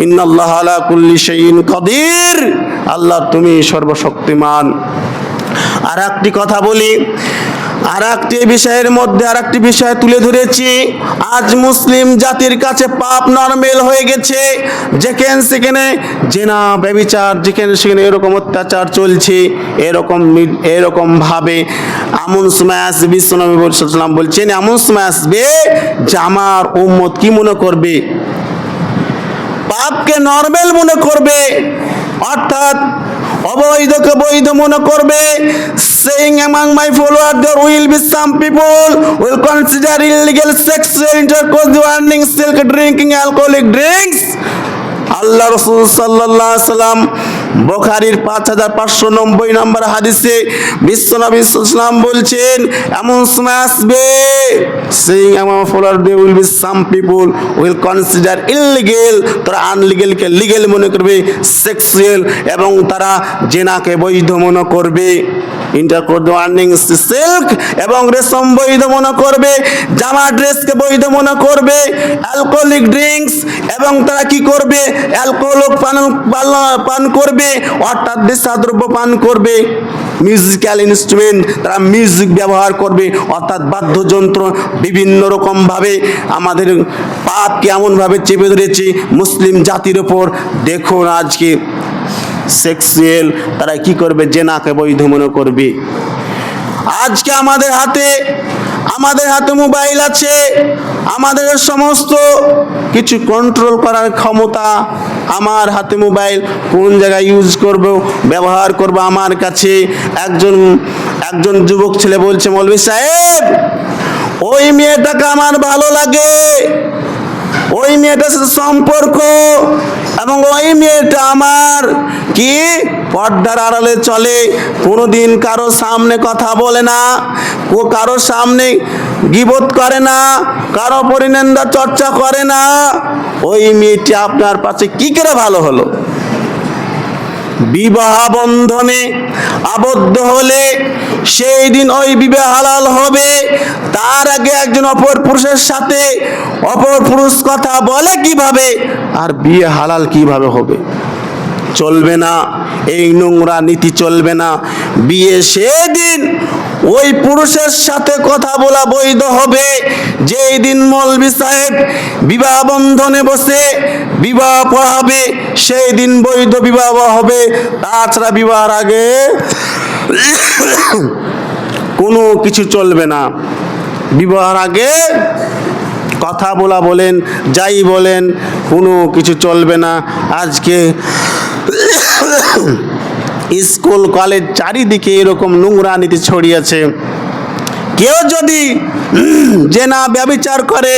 ইন্নাল্লাহা আলা কুল্লি শাইইন কাদির, আল্লাহ তুমি সর্বশক্তিমান। আর একটি কথা বলি, আর একটি বিষয়ের মধ্যে আর একটি বিষয় তুলে ধরেছি। আজ মুসলিম জাতির কাছে পাপ নরমাল হয়ে গেছে। যেখানে সেখানে জেনা ব্যভিচার, যেখানে সেখানে এরকম অত্যাচার চলছে। এরকম ভাবে এমন সময় আসবে, বিশ্বনবী সাল্লাল্লাহু বলছেন এমন সময় আসবে যে আমার উম্মত কি মনে করবে, পাপকে নরমাল মনে করবে, অর্থাৎ অবৈধকে বৈধ মনে করবে। Saying among my followers there will be some people will consider illegal sexual intercourse, warning, silk, drinking alcoholic drinks. আল্লাহ রাসূল সাল্লাল্লাহু আলাইহি সাল্লাম বুখারীর 5590 নম্বর হাদিসে বিশ্বনবী সাল্লাল্লাহু আলাইহি সাল্লাম বলছেন এমন সময় আসবে, saying among my followers there will be some people will consider illegal, তারা আনলিগ্যালকে লিগ্যাল মনে করবে, সেক্সুয়াল এবং তারা জেনাকে বৈধ মনে করবে, ইন্টারকোর্স ওয়ার্নিং সিল্ক এবং রেশম বৈধ মনে করবে, জামা ড্রেসকে বৈধ মনে করবে, অ্যালকোহলিক ড্রিঙ্কস এবং তারা কি করবে, অ্যালকোহল পান করবে, অর্থাৎ নেশাদ্রব্য পান করবে, মিউজিক্যাল ইনস্ট্রুমেন্ট তারা মিউজিক ব্যবহার করবে, অর্থাৎ বাদ্যযন্ত্র বিভিন্ন রকমভাবে। আমাদের পাপকে এমনভাবে চেপে ধরেছে মুসলিম জাতির ওপর। দেখুন আজকে সেক্সুয়াল তারা কি করবে, জেনাকে বৈধ মনে করবে। আজকে আমাদের হাতে মোবাইল আছে, আমাদের সমস্ত কিছু কন্ট্রোল করার ক্ষমতা আমার হাতে। মোবাইল কোন জায়গায় ইউজ করব, ব্যবহার করব, আমার কাছে একজন যুবক ছেলে বলছে, মৌলভী সাহেব ওই মেয়েটাকে আমার ভালো লাগে, ওই মেয়েটার সাথে সম্পর্ক, এবং ওই মেয়েটা আমার কি পর্দার আড়ালে চলে, কোনোদিন কারো সামনে কথা বলে না, ও কারো সামনে গীবত করে না, কারো পরিনিন্দা চর্চা করে না। ওই মেয়েটি আপনার পাশে কি করে ভালো হলো? বিবাহ বন্ধনে আবদ্ধ হলে সেই দিন ওই বিবাহ হালাল হবে। তার আগে একজন অপর পুরুষের সাথে অপর পুরুষ কথা বলে কিভাবে, আর বিয়ে হালাল কিভাবে হবে? চলবে না, এই নোংরা নীতি চলবে না। বিয়ে সেদিন ওই পুরুষের সাথে কথা বলা বৈধ হবে যেই দিন মৌলভী সাহেব বিবাহ বন্ধনে বসে বিবাহ পড়াবে, সেই দিন বৈধ বিবাহ হবে। তাছাড়া বিবাহের আগে কোনো কিছু চলবে না। বিবাহের আগে কথা বলেন, যাই বলেন, কোনো কিছু চলবে না। আজকে স্কুল কলেজ চারিদিকে এরকম নোংরা নীতি ছড়িয়েছে। কেউ যদি জেনা ব্যভিচার করে